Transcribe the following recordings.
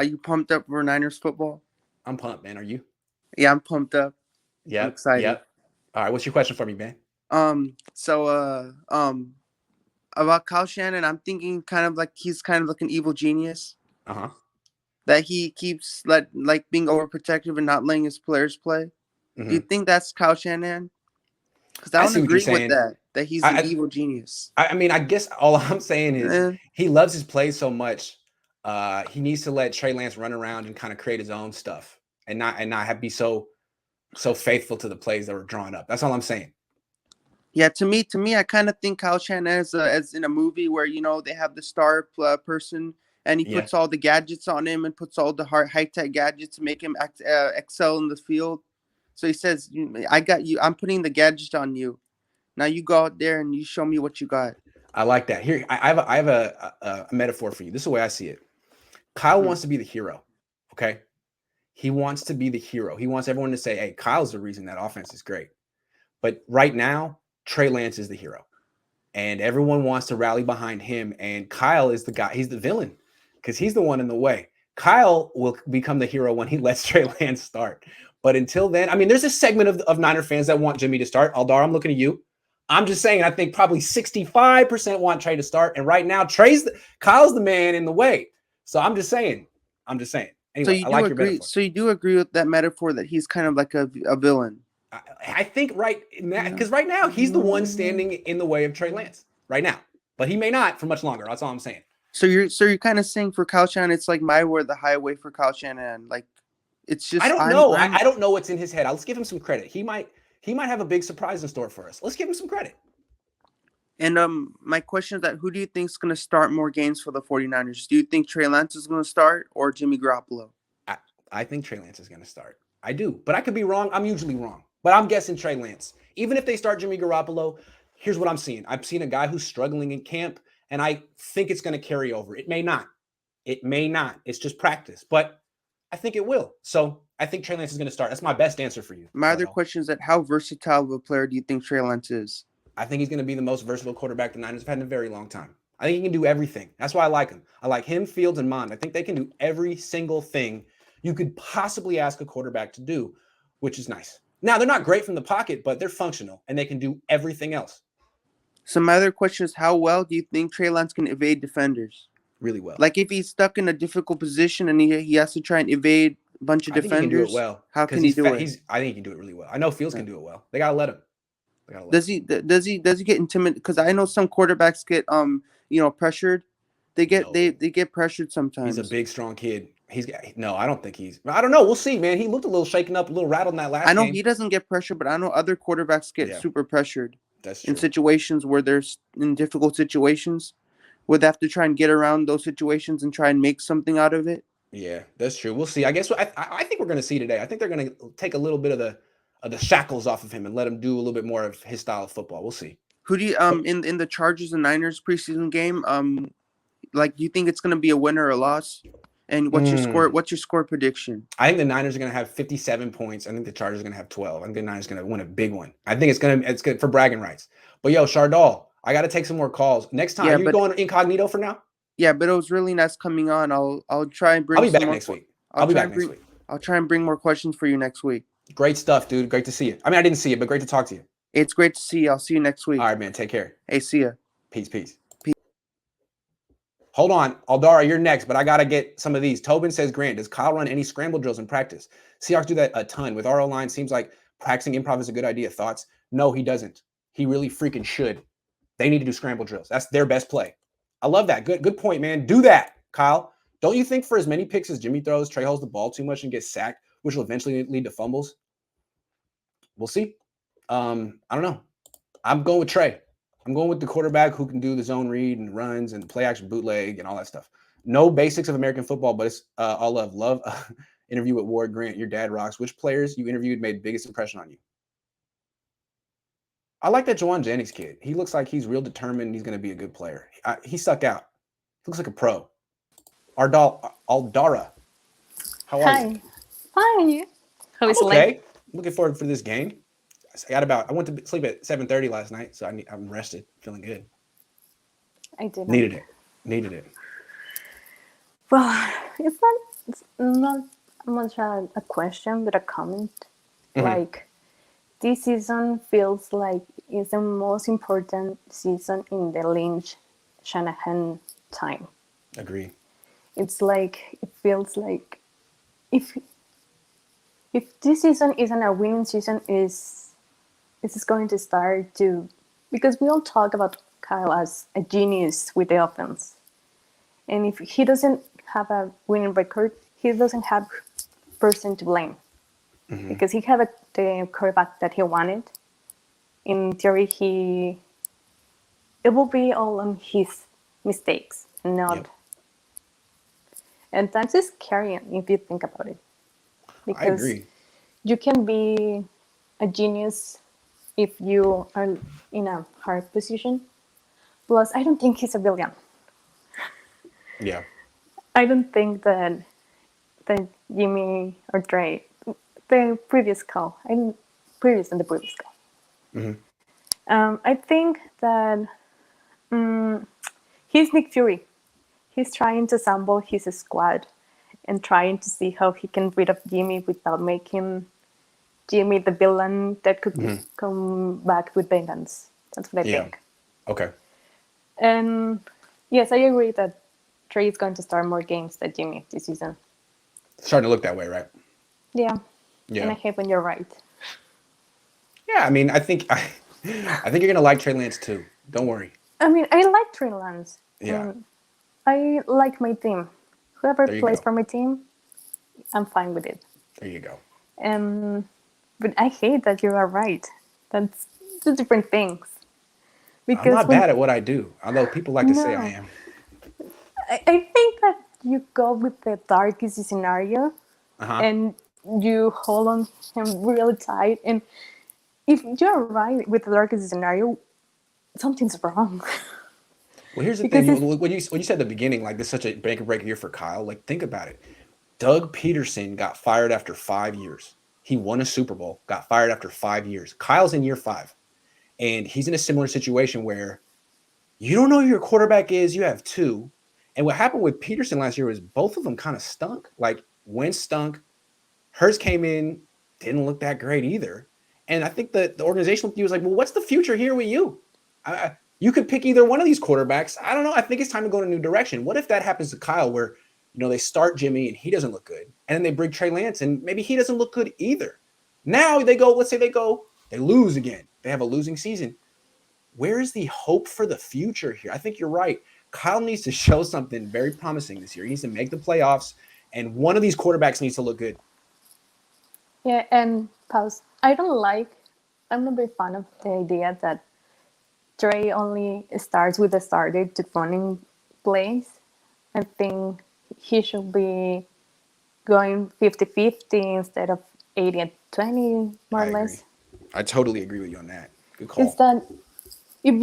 Are you pumped up for Niners football? I'm pumped, man. Are you? Yeah, I'm pumped up. I'm Yep. excited. Yep. All right. What's your question for me, man? So about Kyle Shannon, I'm thinking kind of like he's kind of like an evil genius Uh-huh. that he keeps like being overprotective and not letting his players play. Do you Mm-hmm. think that's Kyle Shannon? Because I I don't see what you're agree with saying. that he's an I, evil genius. I mean, I guess all I'm saying is Eh, he loves his play so much. He needs to let Trey Lance run around and kind of create his own stuff and not have be so faithful to the plays that were drawn up. That's all I'm saying. Yeah, to me, I kind of think Kyle Shannon as in a movie where they have the star person and he Yeah. puts all the gadgets on him and puts all the high tech gadgets to make him excel in the field. So he says, "I got you. I'm putting the gadget on you. Now you go out there and you show me what you got." I like that. Here, I have a metaphor for you. This is the way I see it. Kyle Hmm. wants to be the hero. Okay. He wants to be the hero. He wants everyone to say, hey, Kyle's the reason that offense is great. But right now, Trey Lance is the hero. And everyone wants to rally behind him. And Kyle is the guy, he's the villain because he's the one in the way. Kyle will become the hero when he lets Trey Lance start. But until then, I mean, there's a segment of Niner fans that want Jimmy to start. Aldar, I'm looking at you. I'm just saying, I think probably 65% want Trey to start. And right now, Kyle's the man in the way. So I'm just saying. I'm just saying. So Anyway, you I do like your agree? metaphor. So you do agree with that metaphor that he's kind of like a villain? I think right now, Yeah. because right now he's the one standing in the way of Trey Lance right now, but he may not for much longer. That's all I'm saying. So you're kind of saying for Kyle Shannon, it's like my word, the highway for Kyle Shannon. Like it's I just don't I'm know. I I'm don't know what's in his head. Let's give him some credit. He might have a big surprise in store for us. Let's give him some credit. And my question is that who do you think is going to start more games for the 49ers? Do you think Trey Lance is going to start or Jimmy Garoppolo? I, I think Trey Lance is going to start. I do, but I could be wrong. I'm usually wrong, but I'm guessing Trey Lance. Even if they start Jimmy Garoppolo, here's what I'm seeing. I've seen a guy who's struggling in camp, and I think it's going to carry over. It may not. It may not. It's just practice, but I think it will. So I think Trey Lance is going to start. That's my best answer for you, My other Shardol. question is that how versatile of a player do you think Trey Lance is? I think he's going to be the most versatile quarterback the Niners have had in a very long time. I think he can do everything. That's why I like him. I like him, Fields, and Mond. I think they can do every single thing you could possibly ask a quarterback to do, which is nice. Now, they're not great from the pocket, but they're functional, and they can do everything else So my other question is how well do you think Trey Lance can evade defenders? really well. Like if he's stuck in a difficult position and he has to try and evade a bunch of I think he can do it defenders, well how because can he he's do fat. it? I think he can do it really well. I know Fields Uh, can do it well. They got to let him. They got to let him. does he get intimidated? Because I know some quarterbacks get pressured. They No. get pressured He's a sometimes. big, strong kid. No, I don't think I don't know. We'll see, man. He looked a little shaken up, a little rattled in that I last know game. he doesn't get pressured, but I know other quarterbacks get Yeah, super pressured that's in true. situations where there's in difficult situations where they have to try and get around those situations and try and make something out of it. Yeah, that's true. We'll see. I guess I think we're going to see today. I think they're going to take a little bit of the shackles off of him and let him do a little bit more of his style of football. We'll see. Who do you But in the Chargers and Niners preseason game like do you think it's gonna be a win or a loss? And what's your score? mm, What's your score prediction? I think the Niners are going to have 57 points. I think the Chargers are going to have 12. I think the Niners are going to win a big one. I think it's good for bragging rights. But yo, Shardol, I got to take some more calls. Next time, Yeah, you're going incognito for now. but it was really nice coming on. I'll try and I'll bring be some back more. next week. I'll I'll be try back and next bring. week. I'll try and bring more questions for you next week. Great stuff, dude. Great to see you. I mean, I didn't see you, but great to talk to you. It's great to see you. I'll see you next All week. right, man. Take care. Hey, see ya. Peace, peace. Hold on, Aldara, you're next, but I gotta get some of these. Tobin says, Grant, does Kyle run any scramble drills in practice? Seahawks do that a ton. With our O line, seems like practicing improv is a good idea. Thoughts? No, he doesn't. He really freaking should. They need to do scramble drills. That's their best play. I love that. Good point, man. Do that, Kyle. Don't you think for as many picks as Jimmy throws, Trey holds the ball too much and gets sacked, which will eventually lead to fumbles? We'll see. I don't know. I'm going with Trey. I'm going with the quarterback who can do the zone read and runs and play action bootleg and all that stuff. No basics of American football, but it's all love. Love interview with Ward Grant. Your dad rocks. Which players you interviewed made biggest impression on you? I like that Jawan Jennings kid. He looks like he's real determined. He's going to be a good player. He stuck out. He looks like a pro. Aldara, how are you? Hi. Fine, you? How I'm is life? okay. Looking forward for this game. I went to sleep at 7:30 last night, so I'm rested, feeling good. I didn't. Needed it. Needed it. Well, it's not It's not much a question, but a comment. Mhm. Like, this season feels like it's the most important season in the Lynch Shanahan time. Agree. It's like it feels like if if this season isn't a winning season, is going to start to, because we all talk about Kyle as a genius with the offense, and if he doesn't have a winning record, he doesn't have person to blame Hmm. because he had the quarterback that he wanted. In theory, he it will be all on his mistakes, Yep. not. And that's scary if you think about it, I because agree. you can be a genius if you are in a hard position. Plus, I don't think he's a villain. Yeah. I don't think that Jimmy or Trey, the previous call, I didn't previous and the previous call. Hmm. I think that he's Nick Fury. He's trying to assemble his squad and trying to see how he can rid of Jimmy without making Jimmy the villain that could Hmm. come back with vengeance. That's what I Yeah. think. Okay. And yes, I agree that Trey is going to start more games than Jimmy this season. Starting to look that way, right? Yeah, and Yeah. I hate when you're right. Yeah. I mean, I think you're gonna like Trey Lance too. Don't worry. I mean, I like Trey Lance. I Yeah. mean, I like my team. Whoever There you plays go. for my team, I'm fine with it. There you go. But I hate that you are right. That's two different things. I'm Because not when bad at what I do, although people like to say I no, am. I think that you go with the darkest scenario Uh huh. and you hold on him really tight. And if you're right with the darkest scenario, something's wrong. Well, here's the thing. Because You it's when you said at the beginning, like this is such a bank and break year for Kyle. Like, think about it. Doug Peterson got fired after 5 years. He won a Super Bowl, got fired after 5 years. Kyle's in year five, and he's in a similar situation where you don't know who your quarterback is. You have two, and what happened with Peterson last year was both of them kind of stunk. Like Wentz stunk, Hurts came in, didn't look that great either. And I think the organizational view was like, well, what's the future here with you? You could pick either one of these quarterbacks. I don't know. I think it's time to go in a new direction. What if that happens to Kyle, where they start Jimmy and he doesn't look good, and then they bring Trey Lance and maybe he doesn't look good either. Now they go. Let's say they lose again. They have a losing season. Where is the hope for the future here? I think you're right. Kyle needs to show something very promising this year. He needs to make the playoffs, and one of these quarterbacks needs to look good. yeah, and pause. I don't like. I'm not a big fan of the idea that Trey only starts with the starter to running plays. I think he should be going 50-50 instead of 80-20, more I or agree. less. I totally agree with you on that. Good Is call. that if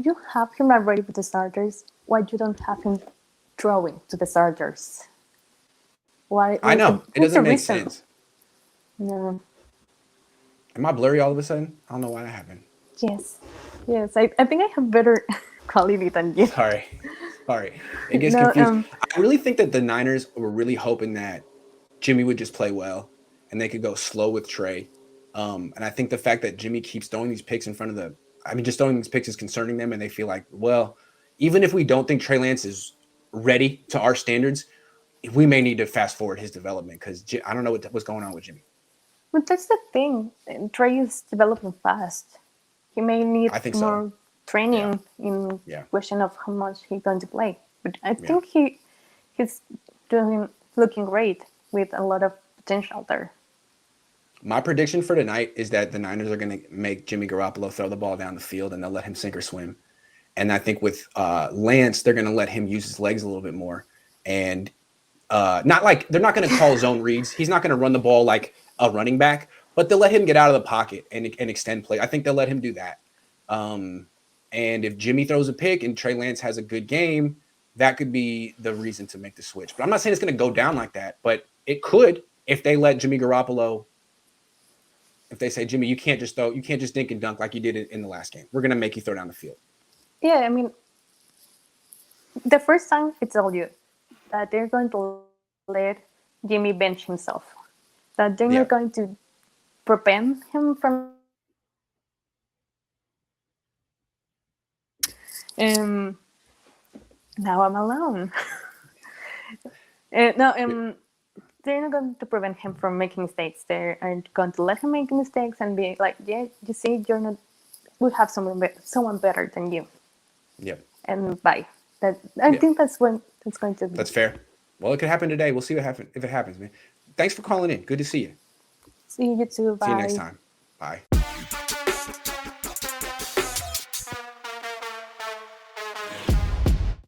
you have him already with the starters, why you don't have him throwing to the starters? Why? I know. It What's the doesn't make reason? sense. No. Am I blurry all of a sudden? I don't know why that happened. Yes. Yes. I think I have better quality than you. Sorry. Sorry. It gets No. confused. I really think that the Niners were really hoping that Jimmy would just play well and they could go slow with Trey. And I think the fact that Jimmy keeps throwing these picks in front of just throwing these picks is concerning them. And they feel like, well, even if we don't think Trey Lance is ready to our standards, we may need to fast forward his development because I don't know what's going on with Jimmy. But that's the thing. Trey is developing fast. He may need I think so. more Yeah. training in Yeah. question of how much he's going to play. But I Yeah. think he's doing looking great with a lot of potential there. My prediction for tonight is that the Niners are going to make Jimmy Garoppolo throw the ball down the field and they'll let him sink or swim. And I think with Lance, they're going to let him use his legs a little bit more. And not like they're not going to call zone reads. He's not going to run the ball like a running back, but they'll let him get out of the pocket and extend play. I think they'll let him do that. Um, and if Jimmy throws a pick and Trey Lance has a good game, that could be the reason to make the switch. But I'm not saying it's going to go down like that, but it could if they let Jimmy Garoppolo. If they say, Jimmy, you can't just dink and dunk like you did in the last game. We're going to make you throw down the field. Yeah, I mean, the first time I told you that they're going to let Trey Jimmy bench himself. That they're Yeah. not going to prevent him from making mistakes. Now I'm alone. No, they're not going to prevent him from making mistakes. They are going to let him make mistakes and be like, yeah, you see, you're not. We have someone better than you, Yeah. and bye. That I Yeah. think that's when it's going to be. That's fair. Well, it could happen today. We'll see what happens if it happens, man. Thanks for calling in. Good to see you. See you too. See you next Bye. time. Bye.